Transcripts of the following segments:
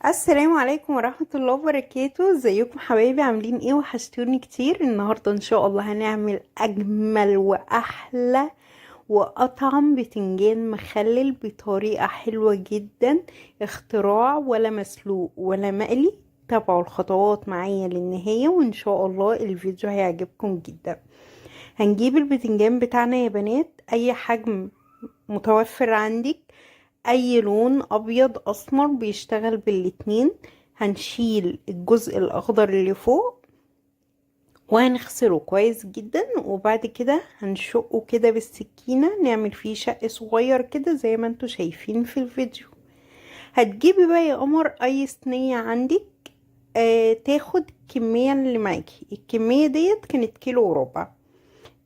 السلام عليكم ورحمة الله وبركاته. ازيكم حبايبي؟ عاملين ايه؟ وحشتوني كتير. النهاردة ان شاء الله هنعمل اجمل واحلى واطعم بتنجان مخلل بطريقة حلوة جدا. اختراع، ولا مسلوق ولا مقلي. تابعوا الخطوات معايا للنهاية وان شاء الله الفيديو هيعجبكم جدا. هنجيب البتنجان بتاعنا يا بنات، اي حجم متوفر عندك، اي لون، ابيض اسمر، بيشتغل بالاتنين. هنشيل الجزء الاخضر اللي فوق وهنغسله كويس جدا، وبعد كده هنشقه كده بالسكينة، نعمل فيه شق صغير كده زي ما انتوا شايفين في الفيديو. هتجيبي بقى يا قمر اي صينية عندك، تاخد الكمية اللي معاكي. الكمية ديت كانت كيلو وربع.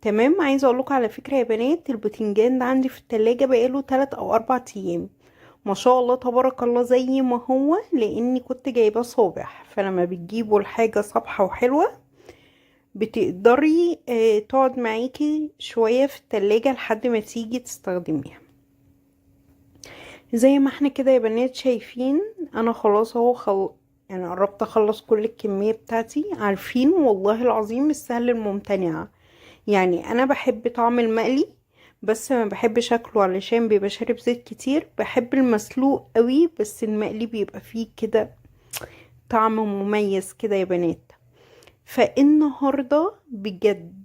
تمام. عايزه اقول لكم على فكره يا بنات، البوتنجان ده عندي في التلاجة بقاله 3 او 4 ايام. ما شاء الله تبارك الله زي ما هو، لاني كنت جايباه صابح. فلما بتجيبوا الحاجه صابحه وحلوه بتقدري تقعد معاكي شويه في التلاجة لحد ما تيجي تستخدميها. زي ما احنا كده يا بنات شايفين، انا خلاص اهو يعني قربت اخلص كل الكميه بتاعتي. عارفين والله العظيم السهل الممتنع. يعني انا بحب طعم المقلي، بس ما بحب شكله علشان بيبقى شارب زيت كتير. بحب المسلوق قوي، بس المقلي بيبقى فيه كده طعم مميز كده يا بنات. فالنهاردة بجد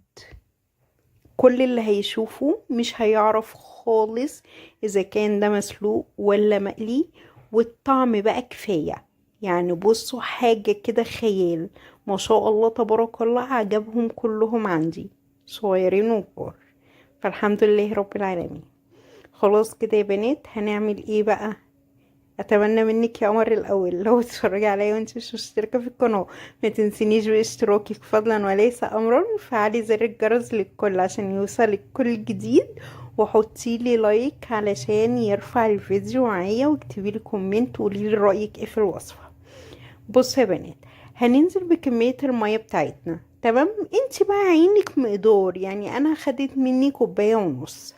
كل اللي هيشوفه مش هيعرف خالص اذا كان ده مسلوق ولا مقلي. والطعم بقى كفاية. يعني بصوا حاجة كده خيال. ما شاء الله تبارك الله عجبهم كلهم عندي، صغيرين وكبار. فالحمد لله رب العالمين. خلاص كده يا بنات، هنعمل ايه بقى؟ اتمنى منك يا قمر الاول لو تتفرجي عليا وانت مش مشتركه في القناه، ما تنسينيش باشتراكك فضلا وليس امرا. فعلي زر الجرس للكل عشان يوصلك كل جديد، وحطي لي لايك علشان يرفع الفيديو معايا، واكتبي لي كومنت وقولي لي رايك ايه في الوصفه. بصوا يا بنات، هننزل بكميه الميه بتاعتنا. تمام. انت بقى عينك مقدار، يعني انا خدت مني كوبايه ونص.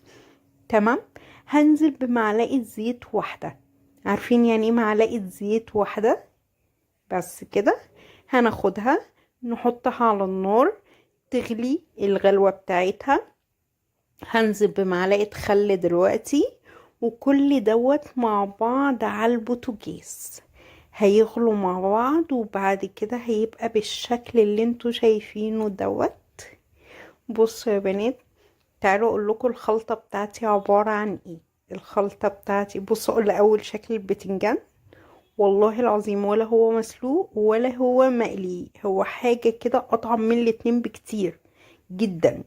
تمام. هنزل بمعلقة زيت واحدة. عارفين يعني ايه معلقة زيت واحدة؟ بس كده. هناخدها نحطها على النار تغلي الغلوة بتاعتها. هنزل بمعلقة خل دلوقتي، وكل دوت مع بعض على البوتاجاز. هيغلوا مع بعض، وبعد كده هيبقى بالشكل اللي انتوا شايفينه دوت. بصوا يا بنات، تعالوا اقول لكم الخلطة بتاعتي عبارة عن ايه. الخلطة بتاعتي بصوا، اقول اول شكل البتنجان. والله العظيم ولا هو مسلوق ولا هو مقلي، هو حاجة كده اطعم من الاتنين بكتير جدا.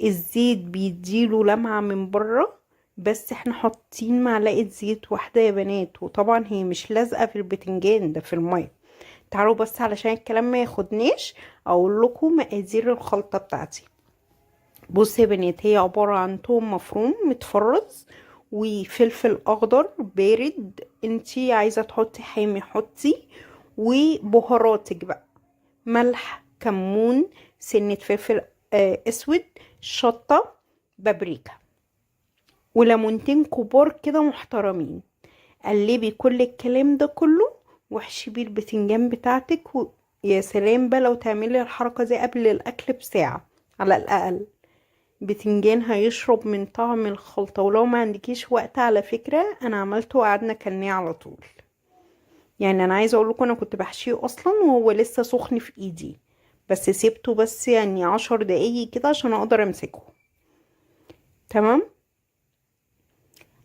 الزيت بيديله لمعة من بره، بس احنا حاطين معلقة زيت واحدة يا بنات، وطبعا هي مش لازقة في البتنجان ده، في المية. تعالوا بس علشان الكلام ما ياخدناش اقول لكم مقادير الخلطة بتاعتي. بصي يا بنات، هي عبارة عن توم مفروم متفرز، وفلفل اخضر بارد، انتي عايزة تحطي حامي حطي، وبهاراتك بقى: ملح، كمون، سنة فلفل اسود، شطة، بابريكا، وليمونتين كبار كده محترمين. قلبي كل الكلام ده كله واحشي البتنجان بتاعتك يا سلام بقى لو تعملي الحركة دي قبل الاكل بساعة على الاقل. بتنجان هيشرب من طعم الخلطة. ولو ما عندكيش وقت، على فكرة انا عملته وقعدنا كلناه على طول. يعني انا عايزة اقول لكم انا كنت بحشيه اصلا وهو لسه سخن في ايدي، بس سيبته بس يعني 10 دقايق كده عشان اقدر امسكه. تمام.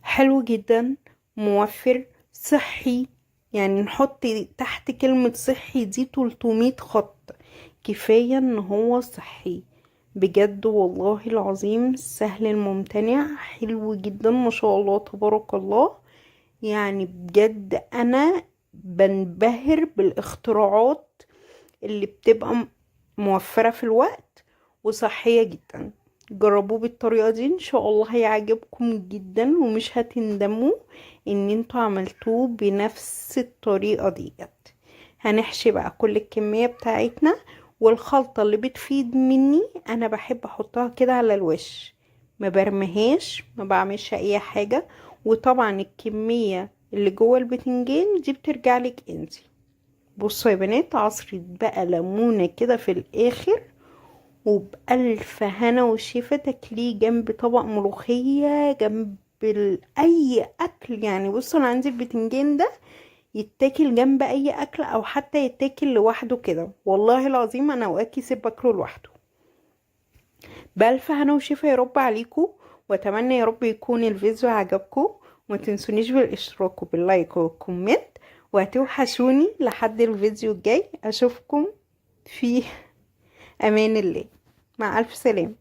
حلو جدا، موفر، صحي. يعني نحط تحت كلمة صحي دي 300 خط. كفاية ان هو صحي. بجد والله العظيم سهل الممتنع، حلو جدا ما شاء الله تبارك الله. يعني بجد انا بنبهر بالاختراعات اللي بتبقى موفرة في الوقت وصحية جدا. جربوه بالطريقة دي ان شاء الله هيعجبكم جدا، ومش هتندموا ان انتوا عملتوه بنفس الطريقة ديت. هنحشي بقى كل الكمية بتاعتنا. والخلطة اللي بتفيد مني انا بحب احطها كده على الوش، ما برميهاش، ما بعملش اي حاجة. وطبعا الكمية اللي جوه البتنجان دي بترجع لك انتي. بصوا يا بنات، عصرة بقى ليمونة كده في الاخر، وبألف هنا وشفا تاكليه جنب طبق ملوخية، جنب اي اكل يعني. بصوا انا عندي البتنجان ده يتاكل جنب اي اكل، او حتى يتاكل لوحده كده، والله العظيم انا اوقات كيسي باكله لوحده. بألف هنا وشفا يا رب عليكم، واتمنى يا رب يكون الفيديو عجبكم. وما تنسونيش بالاشتراك وباللايك والكومنت، وهتوحشوني لحد الفيديو الجاي. اشوفكم في امان الله. مع الف سلامة.